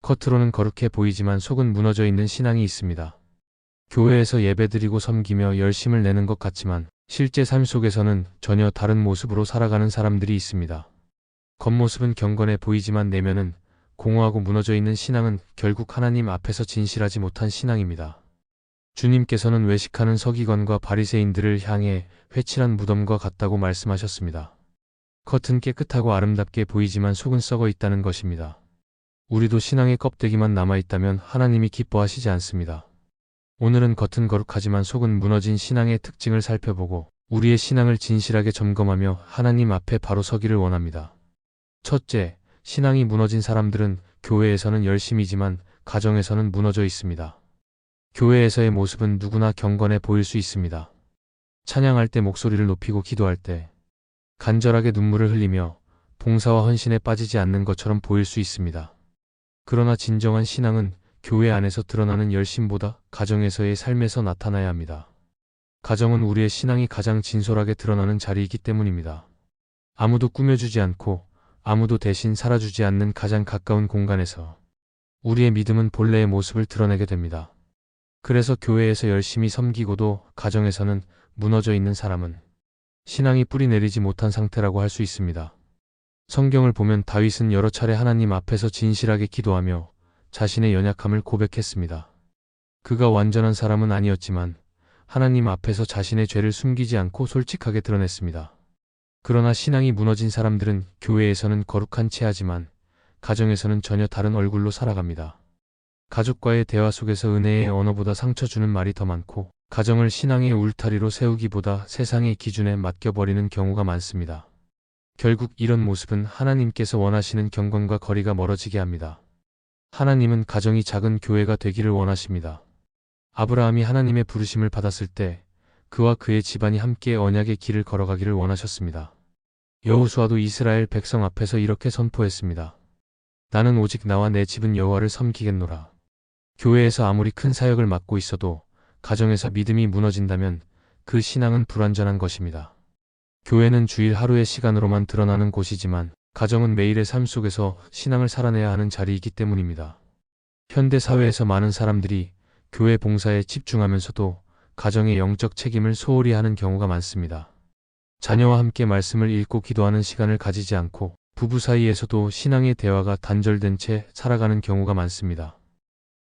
겉으로는 거룩해 보이지만 속은 무너져 있는 신앙이 있습니다. 교회에서 예배드리고 섬기며 열심을 내는 것 같지만 실제 삶 속에서는 전혀 다른 모습으로 살아가는 사람들이 있습니다. 겉모습은 경건해 보이지만 내면은 공허하고 무너져 있는 신앙은 결국 하나님 앞에서 진실하지 못한 신앙입니다. 주님께서는 외식하는 서기관과 바리새인들을 향해 회칠한 무덤과 같다고 말씀하셨습니다. 겉은 깨끗하고 아름답게 보이지만 속은 썩어 있다는 것입니다. 우리도 신앙의 껍데기만 남아있다면 하나님이 기뻐하시지 않습니다. 오늘은 겉은 거룩하지만 속은 무너진 신앙의 특징을 살펴보고 우리의 신앙을 진실하게 점검하며 하나님 앞에 바로 서기를 원합니다. 첫째, 신앙이 무너진 사람들은 교회에서는 열심이지만 가정에서는 무너져 있습니다. 교회에서의 모습은 누구나 경건해 보일 수 있습니다. 찬양할 때 목소리를 높이고 기도할 때 간절하게 눈물을 흘리며 봉사와 헌신에 빠지지 않는 것처럼 보일 수 있습니다. 그러나 진정한 신앙은 교회 안에서 드러나는 열심보다 가정에서의 삶에서 나타나야 합니다. 가정은 우리의 신앙이 가장 진솔하게 드러나는 자리이기 때문입니다. 아무도 꾸며주지 않고 아무도 대신 살아주지 않는 가장 가까운 공간에서 우리의 믿음은 본래의 모습을 드러내게 됩니다. 그래서 교회에서 열심히 섬기고도 가정에서는 무너져 있는 사람은 신앙이 뿌리 내리지 못한 상태라고 할 수 있습니다. 성경을 보면 다윗은 여러 차례 하나님 앞에서 진실하게 기도하며 자신의 연약함을 고백했습니다. 그가 완전한 사람은 아니었지만 하나님 앞에서 자신의 죄를 숨기지 않고 솔직하게 드러냈습니다. 그러나 신앙이 무너진 사람들은 교회에서는 거룩한 체하지만 가정에서는 전혀 다른 얼굴로 살아갑니다. 가족과의 대화 속에서 은혜의 언어보다 상처 주는 말이 더 많고 가정을 신앙의 울타리로 세우기보다 세상의 기준에 맡겨버리는 경우가 많습니다. 결국 이런 모습은 하나님께서 원하시는 경건과 거리가 멀어지게 합니다. 하나님은 가정이 작은 교회가 되기를 원하십니다. 아브라함이 하나님의 부르심을 받았을 때 그와 그의 집안이 함께 언약의 길을 걸어가기를 원하셨습니다. 여호수아도 이스라엘 백성 앞에서 이렇게 선포했습니다. 나는 오직 나와 내 집은 여호와를 섬기겠노라. 교회에서 아무리 큰 사역을 맡고 있어도 가정에서 믿음이 무너진다면 그 신앙은 불완전한 것입니다. 교회는 주일 하루의 시간으로만 드러나는 곳이지만 가정은 매일의 삶 속에서 신앙을 살아내야 하는 자리이기 때문입니다. 현대 사회에서 많은 사람들이 교회 봉사에 집중하면서도 가정의 영적 책임을 소홀히 하는 경우가 많습니다. 자녀와 함께 말씀을 읽고 기도하는 시간을 가지지 않고 부부 사이에서도 신앙의 대화가 단절된 채 살아가는 경우가 많습니다.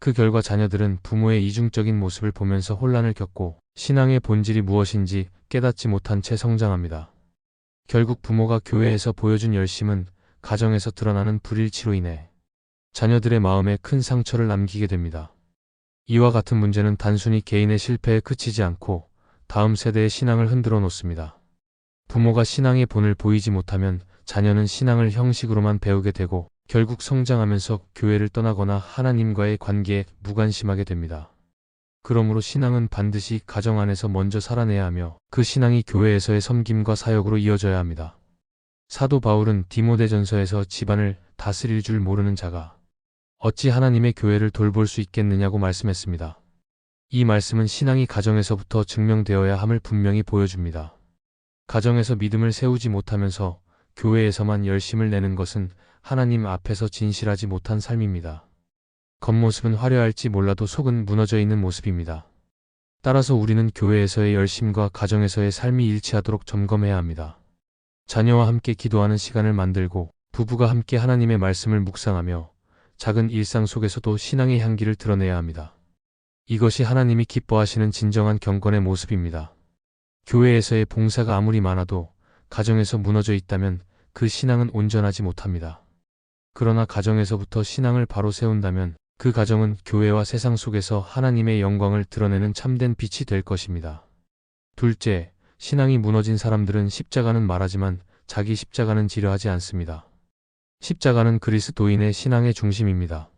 그 결과 자녀들은 부모의 이중적인 모습을 보면서 혼란을 겪고 신앙의 본질이 무엇인지 깨닫지 못한 채 성장합니다. 결국 부모가 교회에서 보여준 열심은 가정에서 드러나는 불일치로 인해 자녀들의 마음에 큰 상처를 남기게 됩니다. 이와 같은 문제는 단순히 개인의 실패에 그치지 않고 다음 세대의 신앙을 흔들어 놓습니다. 부모가 신앙의 본을 보이지 못하면 자녀는 신앙을 형식으로만 배우게 되고 결국 성장하면서 교회를 떠나거나 하나님과의 관계에 무관심하게 됩니다. 그러므로 신앙은 반드시 가정 안에서 먼저 살아내야 하며 그 신앙이 교회에서의 섬김과 사역으로 이어져야 합니다. 사도 바울은 디모데전서에서 집안을 다스릴 줄 모르는 자가 어찌 하나님의 교회를 돌볼 수 있겠느냐고 말씀했습니다. 이 말씀은 신앙이 가정에서부터 증명되어야 함을 분명히 보여줍니다. 가정에서 믿음을 세우지 못하면서 교회에서만 열심을 내는 것은 하나님 앞에서 진실하지 못한 삶입니다. 겉모습은 화려할지 몰라도 속은 무너져 있는 모습입니다. 따라서 우리는 교회에서의 열심과 가정에서의 삶이 일치하도록 점검해야 합니다. 자녀와 함께 기도하는 시간을 만들고 부부가 함께 하나님의 말씀을 묵상하며 작은 일상 속에서도 신앙의 향기를 드러내야 합니다. 이것이 하나님이 기뻐하시는 진정한 경건의 모습입니다. 교회에서의 봉사가 아무리 많아도 가정에서 무너져 있다면 그 신앙은 온전하지 못합니다. 그러나 가정에서부터 신앙을 바로 세운다면 그 가정은 교회와 세상 속에서 하나님의 영광을 드러내는 참된 빛이 될 것입니다. 둘째, 신앙이 무너진 사람들은 십자가는 말하지만 자기 십자가는 지려 하지 않습니다. 십자가는 그리스도인의 신앙의 중심입니다.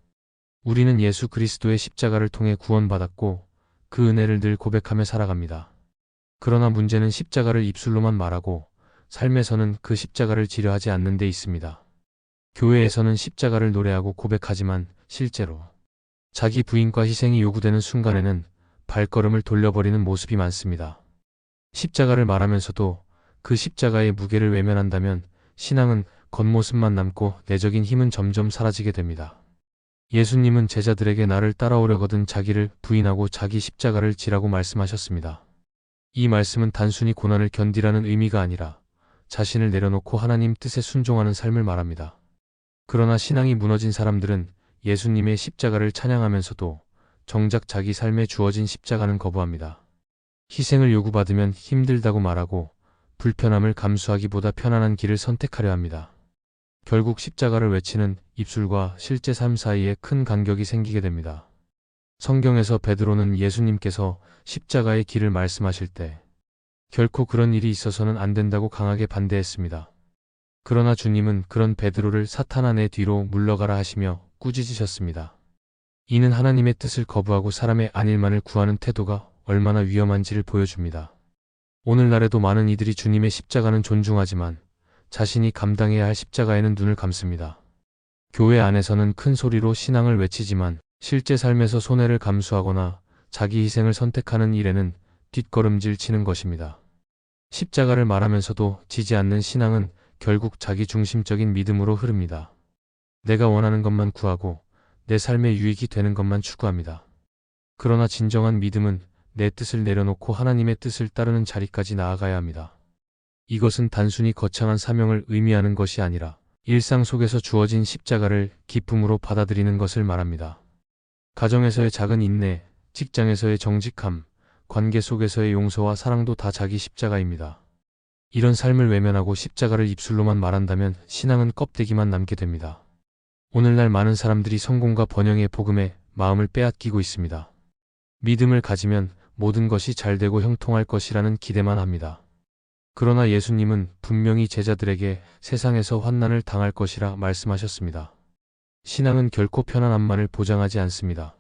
우리는 예수 그리스도의 십자가를 통해 구원받았고 그 은혜를 늘 고백하며 살아갑니다. 그러나 문제는 십자가를 입술로만 말하고 삶에서는 그 십자가를 지려 하지 않는 데 있습니다. 교회에서는 십자가를 노래하고 고백하지만 실제로 자기 부인과 희생이 요구되는 순간에는 발걸음을 돌려버리는 모습이 많습니다. 십자가를 말하면서도 그 십자가의 무게를 외면한다면 신앙은 겉모습만 남고 내적인 힘은 점점 사라지게 됩니다. 예수님은 제자들에게 나를 따라오려거든 자기를 부인하고 자기 십자가를 지라고 말씀하셨습니다. 이 말씀은 단순히 고난을 견디라는 의미가 아니라 자신을 내려놓고 하나님 뜻에 순종하는 삶을 말합니다. 그러나 신앙이 무너진 사람들은 예수님의 십자가를 찬양하면서도 정작 자기 삶에 주어진 십자가는 거부합니다. 희생을 요구받으면 힘들다고 말하고 불편함을 감수하기보다 편안한 길을 선택하려 합니다. 결국 십자가를 외치는 입술과 실제 삶 사이에 큰 간격이 생기게 됩니다. 성경에서 베드로는 예수님께서 십자가의 길을 말씀하실 때 결코 그런 일이 있어서는 안 된다고 강하게 반대했습니다. 그러나 주님은 그런 베드로를 사탄아 내 뒤로 물러가라 하시며 꾸짖으셨습니다. 이는 하나님의 뜻을 거부하고 사람의 안일만을 구하는 태도가 얼마나 위험한지를 보여줍니다. 오늘날에도 많은 이들이 주님의 십자가는 존중하지만 자신이 감당해야 할 십자가에는 눈을 감습니다. 교회 안에서는 큰 소리로 신앙을 외치지만 실제 삶에서 손해를 감수하거나 자기 희생을 선택하는 일에는 뒷걸음질 치는 것입니다. 십자가를 말하면서도 지지 않는 신앙은 결국 자기 중심적인 믿음으로 흐릅니다. 내가 원하는 것만 구하고 내 삶에 유익이 되는 것만 추구합니다. 그러나 진정한 믿음은 내 뜻을 내려놓고 하나님의 뜻을 따르는 자리까지 나아가야 합니다. 이것은 단순히 거창한 사명을 의미하는 것이 아니라 일상 속에서 주어진 십자가를 기쁨으로 받아들이는 것을 말합니다. 가정에서의 작은 인내, 직장에서의 정직함, 관계 속에서의 용서와 사랑도 다 자기 십자가입니다. 이런 삶을 외면하고 십자가를 입술로만 말한다면 신앙은 껍데기만 남게 됩니다. 오늘날 많은 사람들이 성공과 번영의 복음에 마음을 빼앗기고 있습니다. 믿음을 가지면 모든 것이 잘 되고 형통할 것이라는 기대만 합니다. 그러나 예수님은 분명히 제자들에게 세상에서 환난을 당할 것이라 말씀하셨습니다. 신앙은 결코 편안함만을 보장하지 않습니다.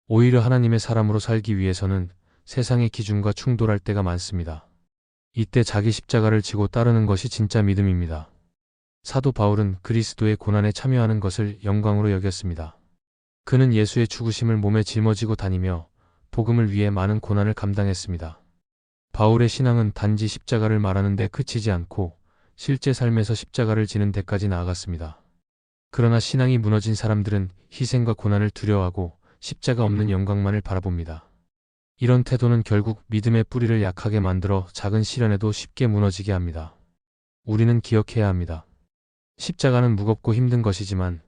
오히려 하나님의 사람으로 살기 위해서는 세상의 기준과 충돌할 때가 많습니다. 이때 자기 십자가를 지고 따르는 것이 진짜 믿음입니다. 사도 바울은 그리스도의 고난에 참여하는 것을 영광으로 여겼습니다. 그는 예수의 죽으심을 몸에 짊어지고 다니며 복음을 위해 많은 고난을 감당했습니다. 바울의 신앙은 단지 십자가를 말하는 데 그치지 않고 실제 삶에서 십자가를 지는 데까지 나아갔습니다. 그러나 신앙이 무너진 사람들은 희생과 고난을 두려워하고 십자가 없는 영광만을 바라봅니다. 이런 태도는 결국 믿음의 뿌리를 약하게 만들어 작은 시련에도 쉽게 무너지게 합니다. 우리는 기억해야 합니다. 십자가는 무겁고 힘든 것이지만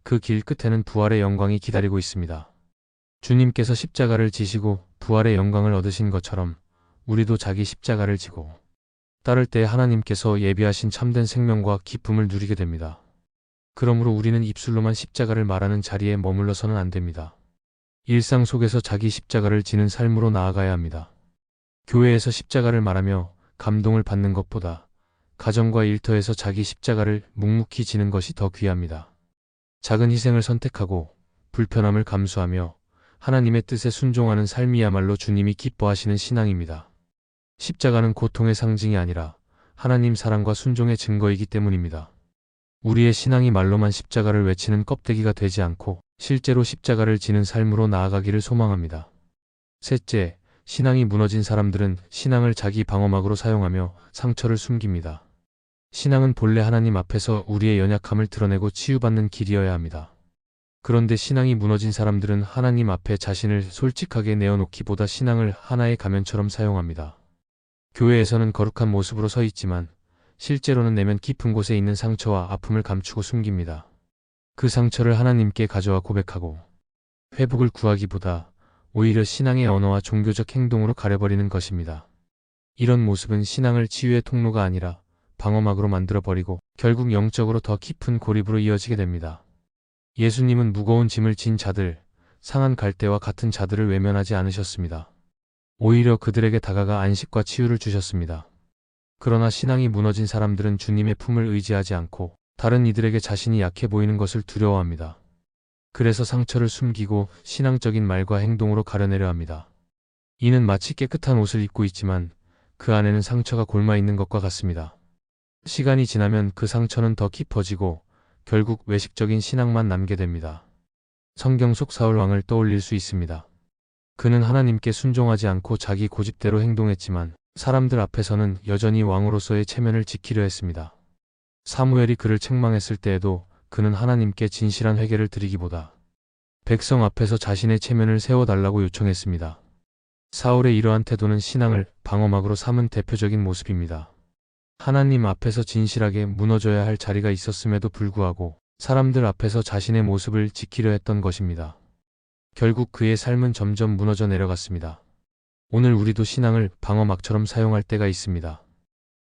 그 길 끝에는 부활의 영광이 기다리고 있습니다. 주님께서 십자가를 지시고 부활의 영광을 얻으신 것처럼 우리도 자기 십자가를 지고 따를 때 하나님께서 예비하신 참된 생명과 기쁨을 누리게 됩니다. 그러므로 우리는 입술로만 십자가를 말하는 자리에 머물러서는 안 됩니다. 일상 속에서 자기 십자가를 지는 삶으로 나아가야 합니다. 교회에서 십자가를 말하며 감동을 받는 것보다 가정과 일터에서 자기 십자가를 묵묵히 지는 것이 더 귀합니다. 작은 희생을 선택하고 불편함을 감수하며 하나님의 뜻에 순종하는 삶이야말로 주님이 기뻐하시는 신앙입니다. 십자가는 고통의 상징이 아니라 하나님 사랑과 순종의 증거이기 때문입니다. 우리의 신앙이 말로만 십자가를 외치는 껍데기가 되지 않고 실제로 십자가를 지는 삶으로 나아가기를 소망합니다. 셋째, 신앙이 무너진 사람들은 신앙을 자기 방어막으로 사용하며 상처를 숨깁니다. 신앙은 본래 하나님 앞에서 우리의 연약함을 드러내고 치유받는 길이어야 합니다. 그런데 신앙이 무너진 사람들은 하나님 앞에 자신을 솔직하게 내어놓기보다 신앙을 하나의 가면처럼 사용합니다. 교회에서는 거룩한 모습으로 서 있지만 실제로는 내면 깊은 곳에 있는 상처와 아픔을 감추고 숨깁니다. 그 상처를 하나님께 가져와 고백하고 회복을 구하기보다 오히려 신앙의 언어와 종교적 행동으로 가려버리는 것입니다. 이런 모습은 신앙을 치유의 통로가 아니라 방어막으로 만들어버리고 결국 영적으로 더 깊은 고립으로 이어지게 됩니다. 예수님은 무거운 짐을 진 자들, 상한 갈대와 같은 자들을 외면하지 않으셨습니다. 오히려 그들에게 다가가 안식과 치유를 주셨습니다. 그러나 신앙이 무너진 사람들은 주님의 품을 의지하지 않고 다른 이들에게 자신이 약해 보이는 것을 두려워합니다. 그래서 상처를 숨기고 신앙적인 말과 행동으로 가려내려 합니다. 이는 마치 깨끗한 옷을 입고 있지만 그 안에는 상처가 골마 있는 것과 같습니다. 시간이 지나면 그 상처는 더 깊어지고 결국 외식적인 신앙만 남게 됩니다. 성경 속 사울 왕을 떠올릴 수 있습니다. 그는 하나님께 순종하지 않고 자기 고집대로 행동했지만 사람들 앞에서는 여전히 왕으로서의 체면을 지키려 했습니다. 사무엘이 그를 책망했을 때에도 그는 하나님께 진실한 회개를 드리기보다 백성 앞에서 자신의 체면을 세워달라고 요청했습니다. 사울의 이러한 태도는 신앙을 방어막으로 삼은 대표적인 모습입니다. 하나님 앞에서 진실하게 무너져야 할 자리가 있었음에도 불구하고 사람들 앞에서 자신의 모습을 지키려 했던 것입니다. 결국 그의 삶은 점점 무너져 내려갔습니다. 오늘 우리도 신앙을 방어막처럼 사용할 때가 있습니다.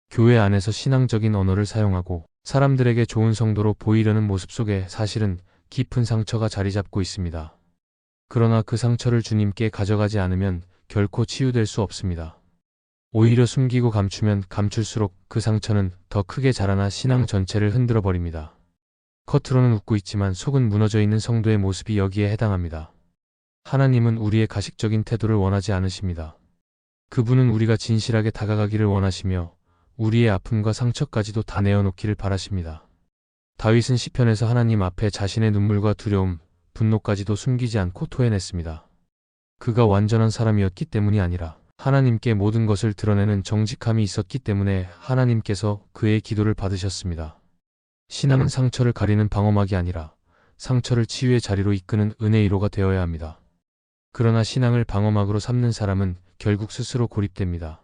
교회 안에서 신앙적인 언어를 사용하고 사람들에게 좋은 성도로 보이려는 모습 속에 사실은 깊은 상처가 자리 잡고 있습니다. 그러나 그 상처를 주님께 가져가지 않으면 결코 치유될 수 없습니다. 오히려 숨기고 감추면 감출수록 그 상처는 더 크게 자라나 신앙 전체를 흔들어 버립니다. 겉으로는 웃고 있지만 속은 무너져 있는 성도의 모습이 여기에 해당합니다. 하나님은 우리의 가식적인 태도를 원하지 않으십니다. 그분은 우리가 진실하게 다가가기를 원하시며 우리의 아픔과 상처까지도 다 내어놓기를 바라십니다. 다윗은 시편에서 하나님 앞에 자신의 눈물과 두려움, 분노까지도 숨기지 않고 토해냈습니다. 그가 완전한 사람이었기 때문이 아니라 하나님께 모든 것을 드러내는 정직함이 있었기 때문에 하나님께서 그의 기도를 받으셨습니다. 신앙은 상처를 가리는 방어막이 아니라 상처를 치유의 자리로 이끄는 은혜의 이로가 되어야 합니다. 그러나 신앙을 방어막으로 삼는 사람은 결국 스스로 고립됩니다.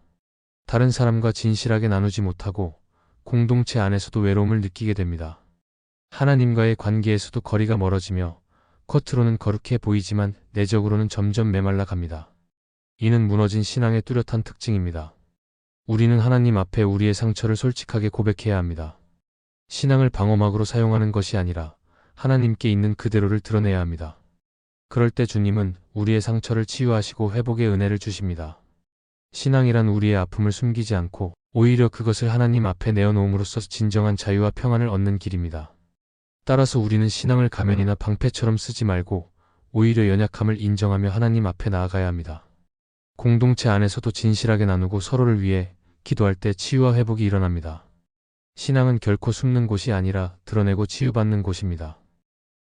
다른 사람과 진실하게 나누지 못하고 공동체 안에서도 외로움을 느끼게 됩니다. 하나님과의 관계에서도 거리가 멀어지며 겉으로는 거룩해 보이지만 내적으로는 점점 메말라 갑니다. 이는 무너진 신앙의 뚜렷한 특징입니다. 우리는 하나님 앞에 우리의 상처를 솔직하게 고백해야 합니다. 신앙을 방어막으로 사용하는 것이 아니라 하나님께 있는 그대로를 드러내야 합니다. 그럴 때 주님은 우리의 상처를 치유하시고 회복의 은혜를 주십니다. 신앙이란 우리의 아픔을 숨기지 않고 오히려 그것을 하나님 앞에 내어놓음으로써 진정한 자유와 평안을 얻는 길입니다. 따라서 우리는 신앙을 가면이나 방패처럼 쓰지 말고 오히려 연약함을 인정하며 하나님 앞에 나아가야 합니다. 공동체 안에서도 진실하게 나누고 서로를 위해 기도할 때 치유와 회복이 일어납니다. 신앙은 결코 숨는 곳이 아니라 드러내고 치유받는 곳입니다.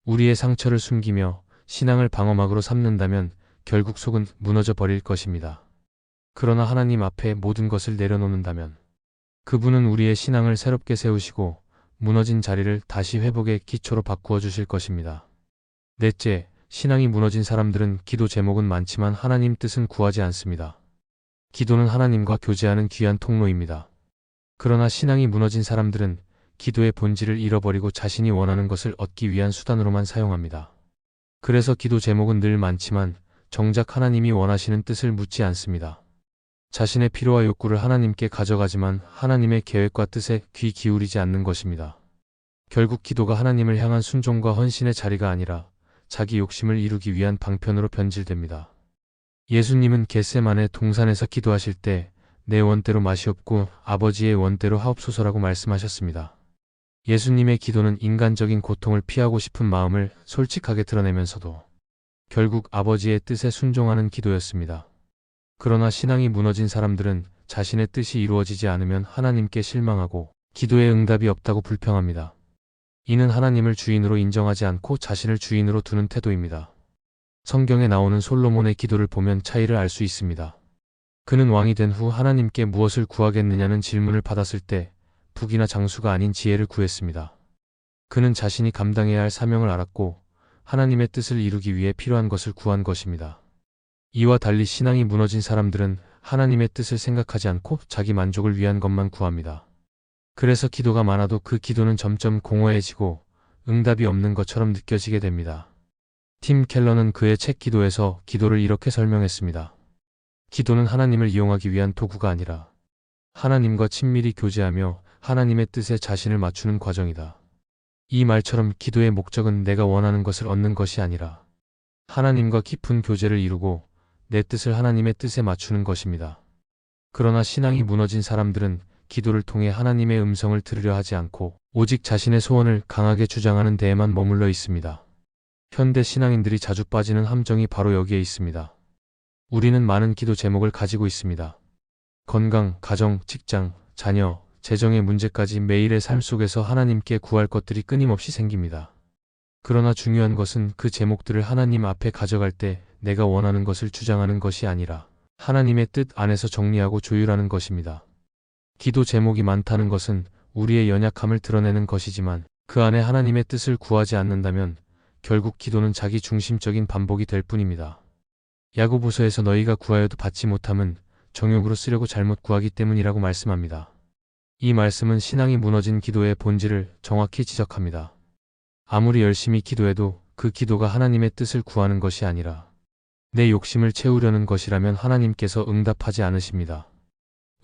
우리의 상처를 숨기며 신앙을 방어막으로 삼는다면 결국 속은 무너져 버릴 것입니다. 그러나 하나님 앞에 모든 것을 내려놓는다면 그분은 우리의 신앙을 새롭게 세우시고 무너진 자리를 다시 회복의 기초로 바꾸어 주실 것입니다. 넷째, 신앙이 무너진 사람들은 기도 제목은 많지만 하나님 뜻은 구하지 않습니다. 기도는 하나님과 교제하는 귀한 통로입니다. 그러나 신앙이 무너진 사람들은 기도의 본질을 잃어버리고 자신이 원하는 것을 얻기 위한 수단으로만 사용합니다. 그래서 기도 제목은 늘 많지만 정작 하나님이 원하시는 뜻을 묻지 않습니다. 자신의 필요와 욕구를 하나님께 가져가지만 하나님의 계획과 뜻에 귀 기울이지 않는 것입니다. 결국 기도가 하나님을 향한 순종과 헌신의 자리가 아니라 자기 욕심을 이루기 위한 방편으로 변질됩니다. 예수님은 겟세마네 동산에서 기도하실 때 내 원대로 마시옵고 아버지의 원대로 하옵소서라고 말씀하셨습니다. 예수님의 기도는 인간적인 고통을 피하고 싶은 마음을 솔직하게 드러내면서도 결국 아버지의 뜻에 순종하는 기도였습니다. 그러나 신앙이 무너진 사람들은 자신의 뜻이 이루어지지 않으면 하나님께 실망하고 기도에 응답이 없다고 불평합니다. 이는 하나님을 주인으로 인정하지 않고 자신을 주인으로 두는 태도입니다. 성경에 나오는 솔로몬의 기도를 보면 차이를 알 수 있습니다. 그는 왕이 된 후 하나님께 무엇을 구하겠느냐는 질문을 받았을 때 북이나 장수가 아닌 지혜를 구했습니다. 그는 자신이 감당해야 할 사명을 알았고 하나님의 뜻을 이루기 위해 필요한 것을 구한 것입니다. 이와 달리 신앙이 무너진 사람들은 하나님의 뜻을 생각하지 않고 자기 만족을 위한 것만 구합니다. 그래서 기도가 많아도 그 기도는 점점 공허해지고 응답이 없는 것처럼 느껴지게 됩니다. 팀 켈러는 그의 책 기도에서 기도를 이렇게 설명했습니다. 기도는 하나님을 이용하기 위한 도구가 아니라 하나님과 친밀히 교제하며 하나님의 뜻에 자신을 맞추는 과정이다. 이 말처럼 기도의 목적은 내가 원하는 것을 얻는 것이 아니라 하나님과 깊은 교제를 이루고 내 뜻을 하나님의 뜻에 맞추는 것입니다. 그러나 신앙이 무너진 사람들은 기도를 통해 하나님의 음성을 들으려 하지 않고 오직 자신의 소원을 강하게 주장하는 데에만 머물러 있습니다. 현대 신앙인들이 자주 빠지는 함정이 바로 여기에 있습니다. 우리는 많은 기도 제목을 가지고 있습니다. 건강, 가정, 직장, 자녀, 재정의 문제까지 매일의 삶 속에서 하나님께 구할 것들이 끊임없이 생깁니다. 그러나 중요한 것은 그 제목들을 하나님 앞에 가져갈 때 내가 원하는 것을 주장하는 것이 아니라 하나님의 뜻 안에서 정리하고 조율하는 것입니다. 기도 제목이 많다는 것은 우리의 연약함을 드러내는 것이지만 그 안에 하나님의 뜻을 구하지 않는다면 결국 기도는 자기 중심적인 반복이 될 뿐입니다. 야고보서에서 너희가 구하여도 받지 못함은 정욕으로 쓰려고 잘못 구하기 때문이라고 말씀합니다. 이 말씀은 신앙이 무너진 기도의 본질을 정확히 지적합니다. 아무리 열심히 기도해도 그 기도가 하나님의 뜻을 구하는 것이 아니라 내 욕심을 채우려는 것이라면 하나님께서 응답하지 않으십니다.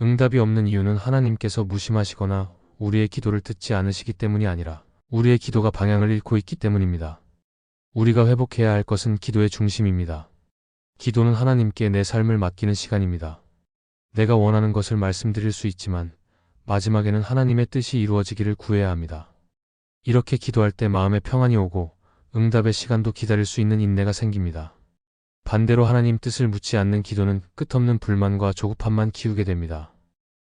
응답이 없는 이유는 하나님께서 무심하시거나 우리의 기도를 듣지 않으시기 때문이 아니라 우리의 기도가 방향을 잃고 있기 때문입니다. 우리가 회복해야 할 것은 기도의 중심입니다. 기도는 하나님께 내 삶을 맡기는 시간입니다. 내가 원하는 것을 말씀드릴 수 있지만 마지막에는 하나님의 뜻이 이루어지기를 구해야 합니다. 이렇게 기도할 때 마음에 평안이 오고 응답의 시간도 기다릴 수 있는 인내가 생깁니다. 반대로 하나님 뜻을 묻지 않는 기도는 끝없는 불만과 조급함만 키우게 됩니다.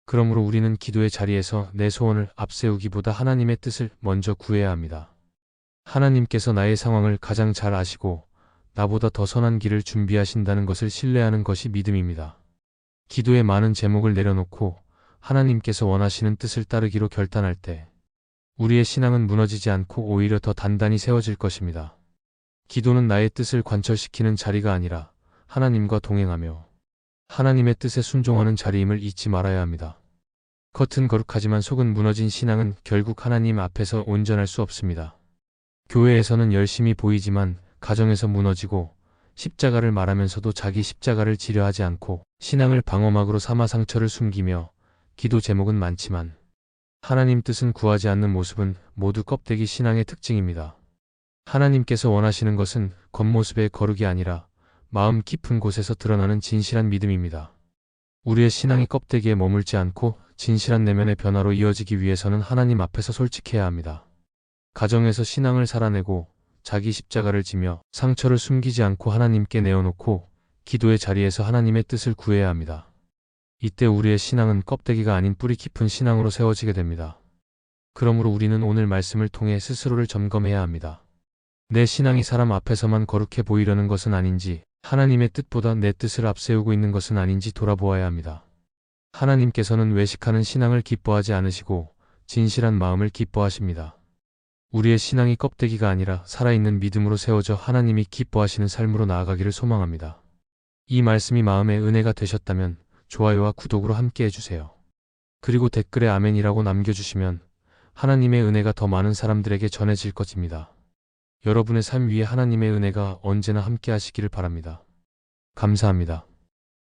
그러므로 우리는 기도의 자리에서 내 소원을 앞세우기보다 하나님의 뜻을 먼저 구해야 합니다. 하나님께서 나의 상황을 가장 잘 아시고 나보다 더 선한 길을 준비하신다는 것을 신뢰하는 것이 믿음입니다. 기도의 많은 제목을 내려놓고 하나님께서 원하시는 뜻을 따르기로 결단할 때 우리의 신앙은 무너지지 않고 오히려 더 단단히 세워질 것입니다. 기도는 나의 뜻을 관철시키는 자리가 아니라 하나님과 동행하며 하나님의 뜻에 순종하는 자리임을 잊지 말아야 합니다. 겉은 거룩하지만 속은 무너진 신앙은 결국 하나님 앞에서 온전할 수 없습니다. 교회에서는 열심히 보이지만 가정에서 무너지고 십자가를 말하면서도 자기 십자가를 지려 하지 않고 신앙을 방어막으로 삼아 상처를 숨기며 기도 제목은 많지만 하나님 뜻은 구하지 않는 모습은 모두 껍데기 신앙의 특징입니다. 하나님께서 원하시는 것은 겉모습의 거룩이 아니라 마음 깊은 곳에서 드러나는 진실한 믿음입니다. 우리의 신앙이 껍데기에 머물지 않고 진실한 내면의 변화로 이어지기 위해서는 하나님 앞에서 솔직해야 합니다. 가정에서 신앙을 살아내고 자기 십자가를 지며 상처를 숨기지 않고 하나님께 내어놓고 기도의 자리에서 하나님의 뜻을 구해야 합니다. 이때 우리의 신앙은 껍데기가 아닌 뿌리 깊은 신앙으로 세워지게 됩니다. 그러므로 우리는 오늘 말씀을 통해 스스로를 점검해야 합니다. 내 신앙이 사람 앞에서만 거룩해 보이려는 것은 아닌지, 하나님의 뜻보다 내 뜻을 앞세우고 있는 것은 아닌지 돌아보아야 합니다. 하나님께서는 외식하는 신앙을 기뻐하지 않으시고 진실한 마음을 기뻐하십니다. 우리의 신앙이 껍데기가 아니라 살아있는 믿음으로 세워져 하나님이 기뻐하시는 삶으로 나아가기를 소망합니다. 이 말씀이 마음의 은혜가 되셨다면 좋아요와 구독으로 함께 해주세요. 그리고 댓글에 아멘이라고 남겨주시면 하나님의 은혜가 더 많은 사람들에게 전해질 것입니다. 여러분의 삶 위에 하나님의 은혜가 언제나 함께 하시기를 바랍니다. 감사합니다.